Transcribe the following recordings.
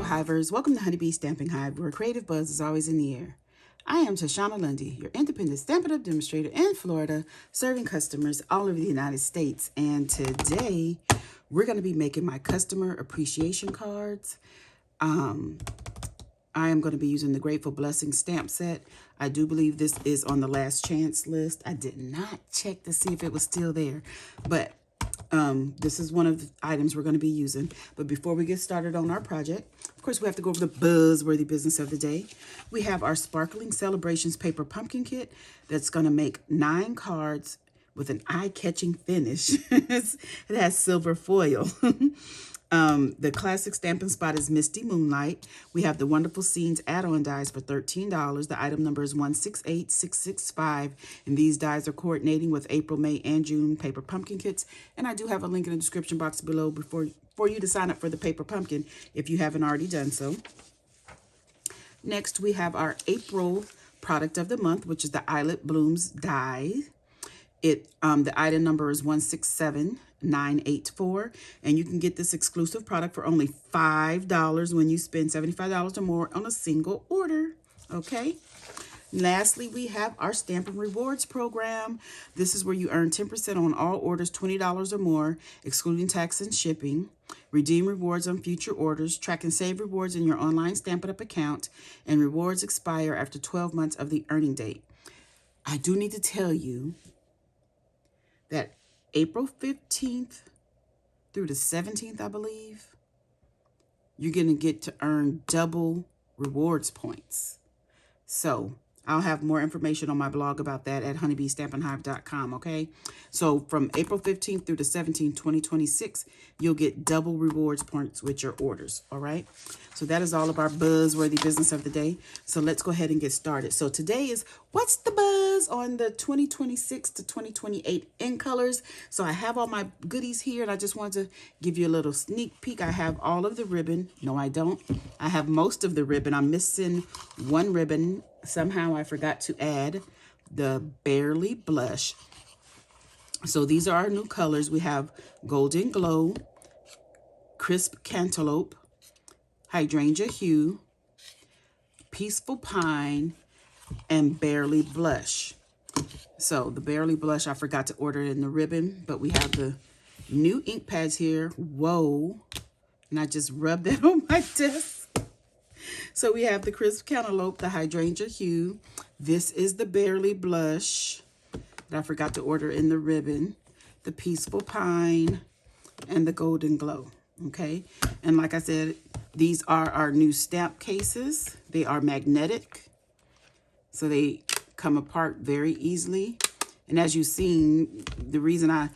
Hivers. Welcome to Honeybee Stamping Hive, where creative buzz is always in the air. I am Tashana Lundy, your independent Stampin' Up! Demonstrator in Florida, serving customers all over the United States. And today, we're going to be making my customer appreciation cards. I am going to be using the Grateful Blessing stamp set. I do believe this is on the last chance list. I did not check to see if it was still there, but this is one of the items we're going to be using. But before we get started on our project, of course, we have to go over the buzzworthy business of the day. We have our Sparkling Celebrations paper pumpkin kit that's going to make 9 cards with an eye-catching finish. It has silver foil. The classic stamping spot is Misty Moonlight. We have the Wonderful Scenes add-on dies for $13. The item number is 168665, and these dies are coordinating with April, May, and June paper pumpkin kits. And I do have a link in the description box below for you to sign up for the paper pumpkin if you haven't already done so. Next, we have our April product of the month, which is the Eyelet Blooms die. The item number is 167984, and you can get this exclusive product for only $5 when you spend $75 or more on a single order. Okay. Lastly, we have our Stampin' Rewards program. This is where you earn 10% on all orders $20 or more, excluding tax and shipping. Redeem rewards on future orders, track and save rewards in your online Stampin' Up! Account, and rewards expire after 12 months of the earning date. I do need to tell you that April 15th through the 17th, I believe, you're going to get to earn double rewards points. So I'll have more information on my blog about that at honeybeestampinhive.com, okay? So from April 15th through the 17th, 2026, you'll get double rewards points with your orders, all right? So that is all of our buzzworthy business of the day. So let's go ahead and get started. So today is What's the Buzz on the 2026 to 2028 in colors. So I have all my goodies here, and I just wanted to give you a little sneak peek. I have all of the ribbon. No, I don't. I have most of the ribbon. I'm missing one ribbon. Somehow I forgot to add the Barely Blush. So these are our new colors. We have Golden Glow, Crisp Cantaloupe, Hydrangea Hue, Peaceful Pine, and Barely Blush. So the Barely Blush, I forgot to order it in the ribbon, but we have the new ink pads here. Whoa. And I just rubbed that on my desk. So we have the Crisp Cantaloupe, the Hydrangea Hue. This is the Barely Blush that I forgot to order in the ribbon, the Peaceful Pine, and the Golden Glow. Okay. And like I said, these are our new stamp cases. They are magnetic, so they come apart very easily. And as you've seen, the reason I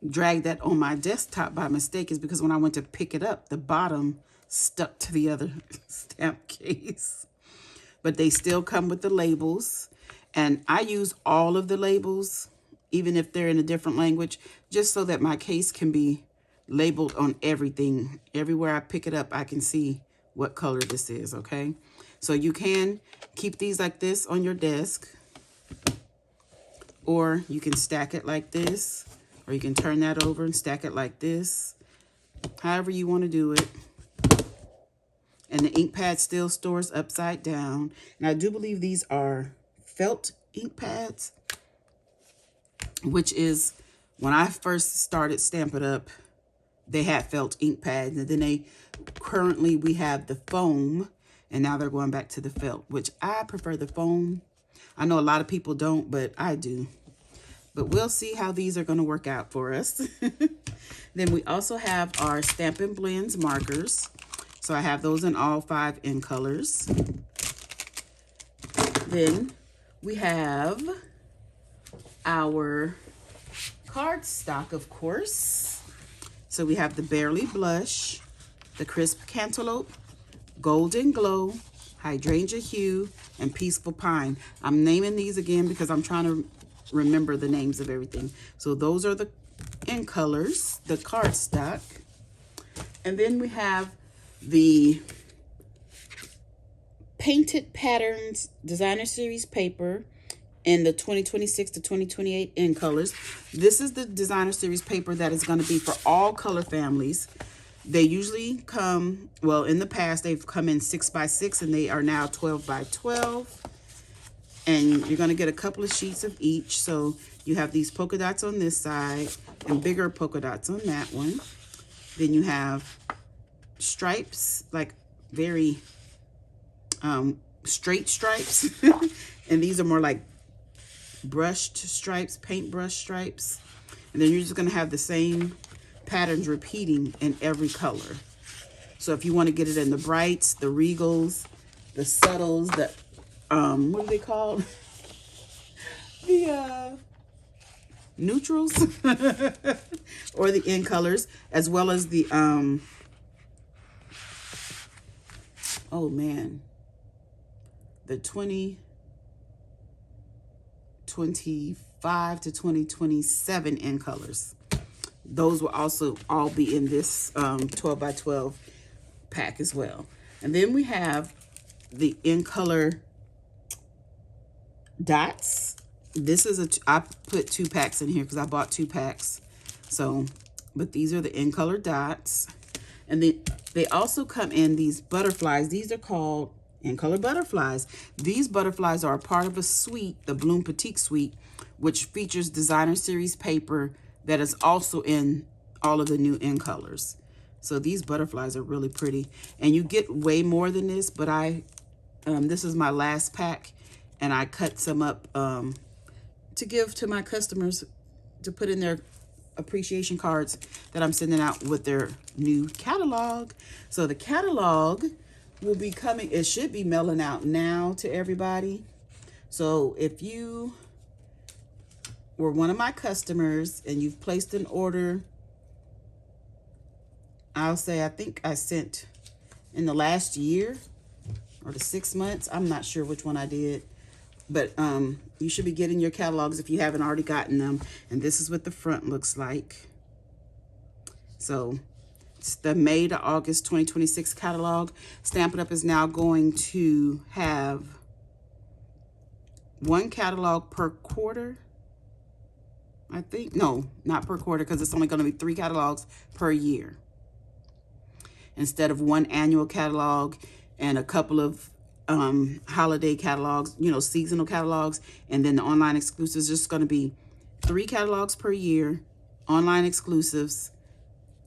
dragged that on my desktop by mistake is because when I went to pick it up, the bottom stuck to the other stamp case. But they still come with the labels. And I use all of the labels, even if they're in a different language, just so that my case can be labeled on everything. Everywhere I pick it up, I can see what color this is, okay? So you can keep these like this on your desk, or you can stack it like this, or you can turn that over and stack it like this, however you want to do it. And the ink pad still stores upside down. And I do believe these are felt ink pads, which is when I first started Stampin' Up, they had felt ink pads, and then currently we have the foam, and now they're going back to the felt, which I prefer the foam. I know a lot of people don't, but I do. But we'll see how these are going to work out for us. Then we also have our Stampin' Blends markers. So I have those in all 5 in colors. Then we have our cardstock, of course. So we have the Barely Blush, the Crisp Cantaloupe, Golden Glow, Hydrangea Hue, and Peaceful Pine. I'm naming these again because I'm trying to remember the names of everything. So those are the in colors, the cardstock. And then we have the Painted Patterns Designer Series paper in the 2026 to 2028 in colors. This is the Designer Series paper that is going to be for all color families. They usually come, well, in the past, they've come in 6x6, and they are now 12x12. And you're going to get a couple of sheets of each. So you have these polka dots on this side and bigger polka dots on that one. Then you have stripes, like very straight stripes. And these are more like brushed stripes, paintbrush stripes. And then you're just going to have the same patterns repeating in every color. So if you want to get it in the brights, the regals, the subtles, the what are they called? The neutrals or the in colors, as well as the oh man, the 2025 to 2027 in colors. Those will also all be in this 12x12 pack as well. And then we have the in color dots. This is I put 2 packs in here because I bought 2 packs. So, but these are the in color dots. And then they also come in these butterflies. These are called in color butterflies. These butterflies are a part of a suite, the Bloom Petite suite, which features designer series paper that is also in all of the new in colors. So these butterflies are really pretty. And you get way more than this, but this is my last pack. And I cut some up to give to my customers to put in their appreciation cards that I'm sending out with their new catalog. So the catalog will be coming, it should be mailing out now to everybody. So if you were one of my customers and you've placed an order, I'll say I think I sent in the last year or the 6 months. I'm not sure which one I did. But you should be getting your catalogs if you haven't already gotten them. And this is what the front looks like. So it's the May to August 2026 catalog. Stampin' Up! Is now going to have 1 catalog per quarter. I think, no, not per quarter, because it's only going to be 3 catalogs per year. Instead of 1 annual catalog and a couple of holiday catalogs, you know, seasonal catalogs, and then the online exclusives, just going to be 3 catalogs per year, online exclusives,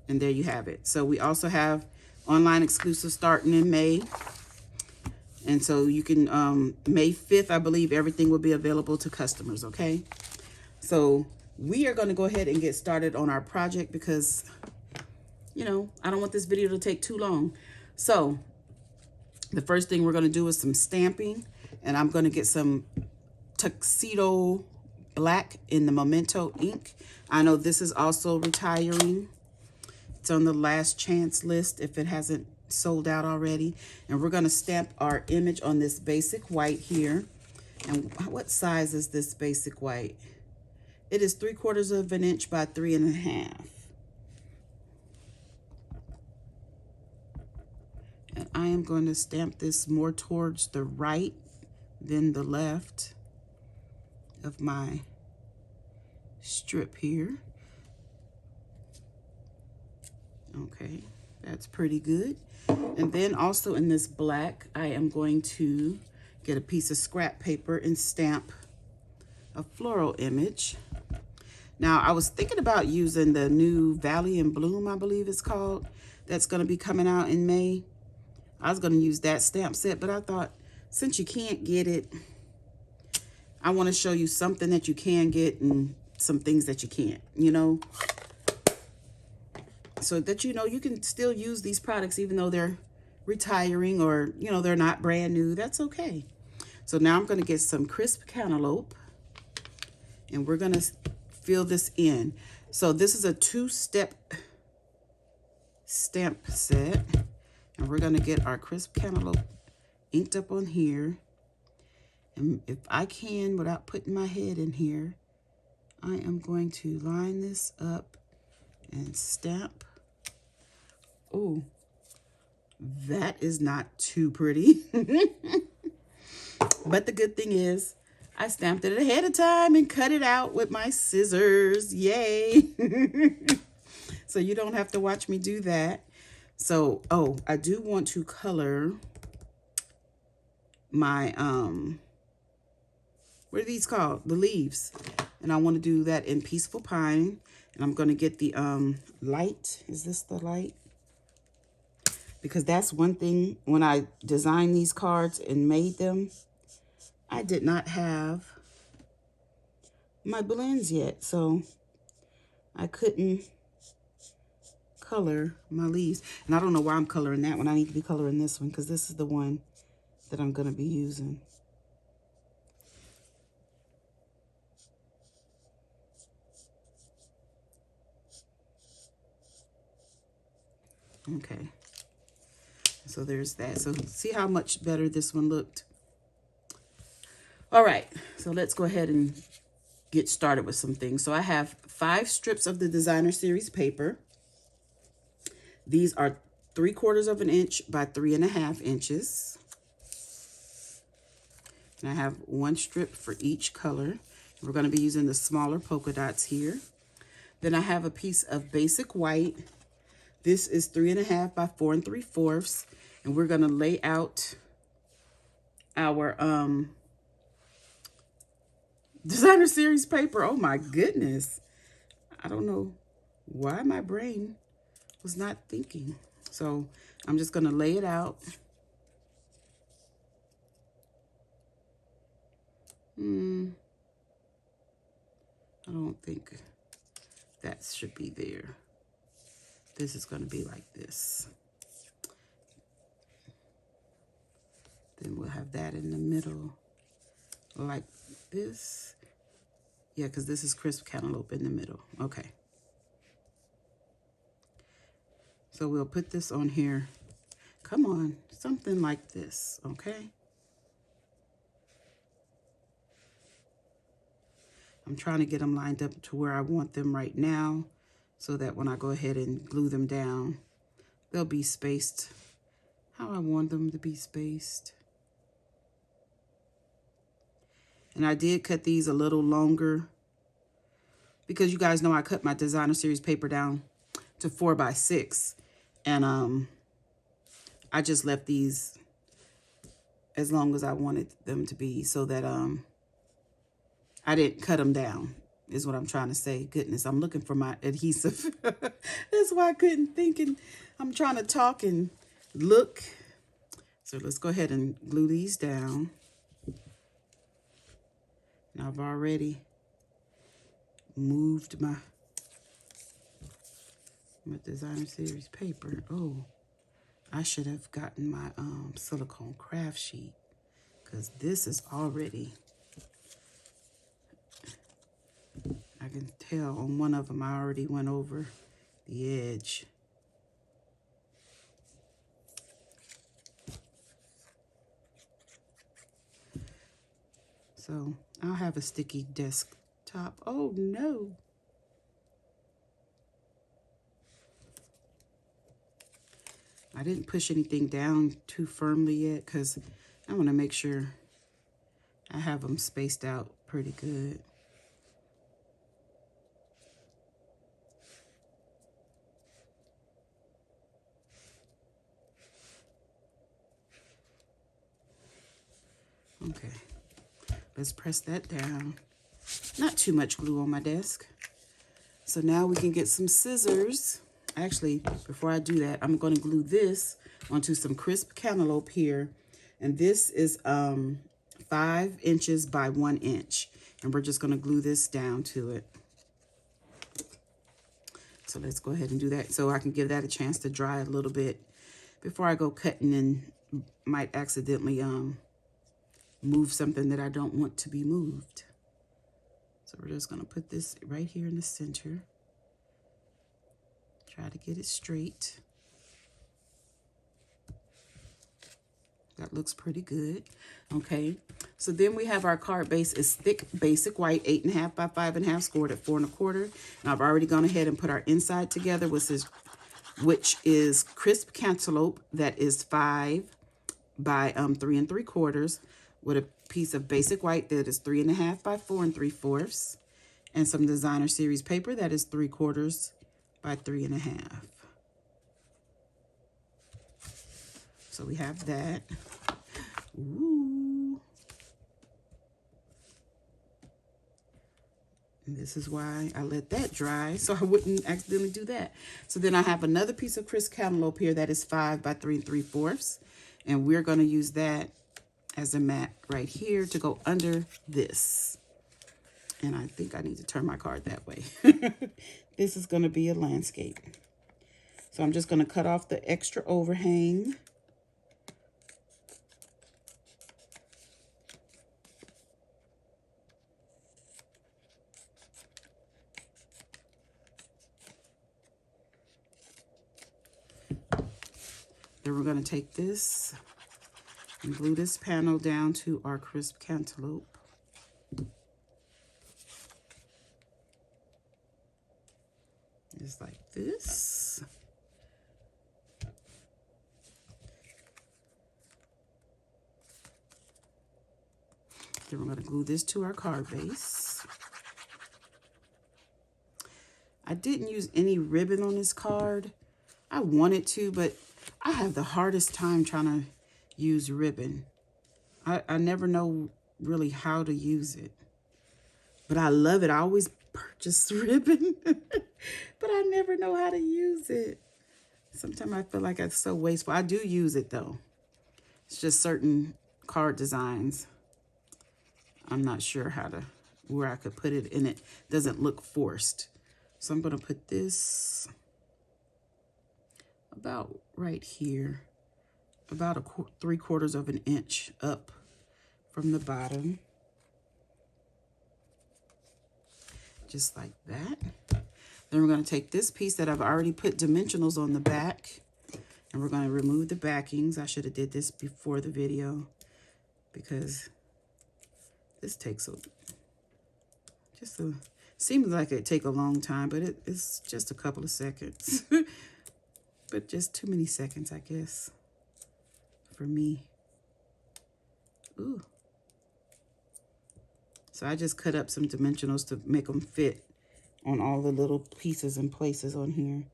and there you have it. So we also have online exclusives starting in May, and so you can May 5th, I believe, everything will be available to customers. Okay, so we are going to go ahead and get started on our project because, you know, I don't want this video to take too long. So the first thing we're going to do is some stamping, and I'm going to get some tuxedo black in the Memento ink. I know this is also retiring. It's on the last chance list if it hasn't sold out already. And we're going to stamp our image on this basic white here. And what size is this basic white? It is 3/4 of an inch by 3.5. And I am going to stamp this more towards the right than the left of my strip here. Okay, that's pretty good. And then also in this black, I am going to get a piece of scrap paper and stamp a floral image. Now, I was thinking about using the new Valley and Bloom, I believe it's called, that's going to be coming out in May. I was going to use that stamp set, but I thought since you can't get it, I want to show you something that you can get and some things that you can't, you know, so that, you know, you can still use these products even though they're retiring or, you know, they're not brand new. That's okay. So now I'm going to get some crisp cantaloupe and we're going to fill this in. So this is a 2-step stamp set. And we're going to get our crisp cantaloupe inked up on here. And if I can, without putting my head in here, I am going to line this up and stamp. Oh, that is not too pretty. But the good thing is, I stamped it ahead of time and cut it out with my scissors. Yay! So you don't have to watch me do that. So, oh, I do want to color my, what are these called? The leaves. And I want to do that in Peaceful Pine. And I'm going to get the light. Is this the light? Because that's one thing, when I designed these cards and made them, I did not have my blends yet. So I couldn't color my leaves. And I don't know why I'm coloring that one. I need to be coloring this one because this is the one that I'm going to be using. Okay. So there's that. So see how much better this one looked? All right. So let's go ahead and get started with some things. So I have 5 strips of the Designer Series paper. These are 3/4 of an inch by 3.5 inches. And I have 1 strip for each color. We're going to be using the smaller polka dots here. Then I have a piece of basic white. This is 3.5 by 4 3/4. And we're going to lay out our Designer Series paper. Oh my goodness. I don't know why my brain was not thinking. So I'm just going to lay it out. I don't think that should be there. This is going to be like this. Then we'll have that in the middle like this. Yeah, because this is crisp cantaloupe in the middle. Okay. So we'll put this on here. Come on, something like this, okay? I'm trying to get them lined up to where I want them right now so that when I go ahead and glue them down, they'll be spaced how I want them to be spaced. And I did cut these a little longer because you guys know I cut my Designer Series paper down to 4 by 6. And I just left these as long as I wanted them to be so that I didn't cut them down, is what I'm trying to say. Goodness, I'm looking for my adhesive. That's why I couldn't think. And I'm trying to talk and look. So let's go ahead and glue these down. And I've already moved my Designer Series paper. Oh, I should have gotten my silicone craft sheet because this is already, I can tell on one of them I already went over the edge. So I'll have a sticky desktop. Oh no. I didn't push anything down too firmly yet because I want to make sure I have them spaced out pretty good. Okay, let's press that down. Not too much glue on my desk. So now we can get some scissors. Actually, before I do that, I'm going to glue this onto some crisp cantaloupe here. And this is 5 inches by 1 inch. And we're just going to glue this down to it. So let's go ahead and do that so I can give that a chance to dry a little bit before I go cutting and might accidentally move something that I don't want to be moved. So we're just going to put this right here in the center. Try to get it straight. That looks pretty good. Okay, so then we have our card base is thick basic white 8.5 by 5.5 scored at 4 1/4. And I've already gone ahead and put our inside together, which is crisp cantaloupe that is 5 by 3 3/4 with a piece of basic white that is 3.5 by 4 3/4 and some Designer Series paper that is 3/4 by 3.5. So we have that. Ooh. And this is why I let that dry, so I wouldn't accidentally do that. So then I have another piece of crisp cantaloupe here that is 5 by 3 3/4. And we're going to use that as a mat right here to go under this. And I think I need to turn my card that way. This is going to be a landscape. So I'm just going to cut off the extra overhang. Then we're going to take this and glue this panel down to our crisp cantaloupe. Just like this. Then we're going to glue this to our card base. I didn't use any ribbon on this card. I wanted to, but I have the hardest time trying to use ribbon. I never know really how to use it. But I love it. I always purchase ribbon, but I never know how to use it. Sometimes I feel like it's so wasteful. I do use it though. It's just certain card designs. I'm not sure where I could put it and it doesn't look forced. So I'm going to put this about right here, about 3/4 of an inch up from the bottom. Just like that. Then we're going to take this piece that I've already put dimensionals on the back, and we're going to remove the backings. I should have did this before the video because this takes seems like it take a long time, but it's just a couple of seconds. But just too many seconds, I guess, for me. Ooh. So I just cut up some dimensionals to make them fit on all the little pieces and places on here.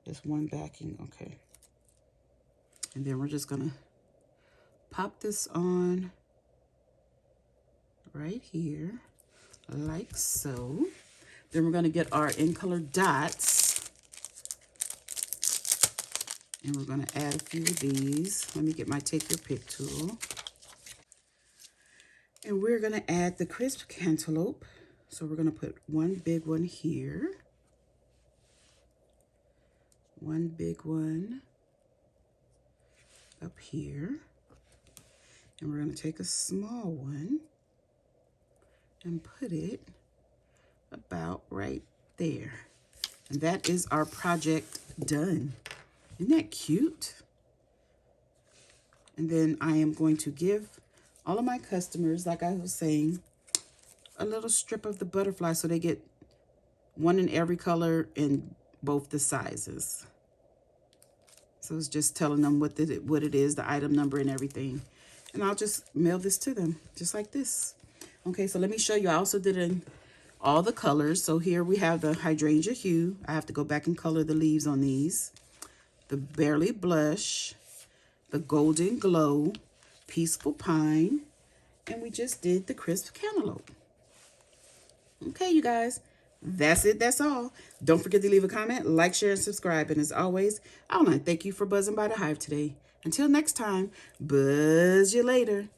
Just one backing, okay. And then we're just gonna pop this on right here, like so. Then we're gonna get our in color dots. And we're going to add a few of these. Let me get my Take Your Pick tool. And we're going to add the crisp cantaloupe. So we're going to put one big one here. One big one up here. And we're going to take a small one and put it about right there. And that is our project done. Isn't that cute? And then I am going to give all of my customers, like I was saying, a little strip of the butterfly so they get one in every color in both the sizes. So it's just telling them what it is, the item number and everything. And I'll just mail this to them, just like this. Okay, so let me show you. I also did in all the colors. So here we have the hydrangea hue. I have to go back and color the leaves on these. The Barely Blush, the Golden Glow, Peaceful Pine, and we just did the crisp cantaloupe. Okay, you guys, that's it. That's all. Don't forget to leave a comment, like, share, and subscribe. And as always, I want to thank you for buzzing by the Hive today. Until next time, buzz you later.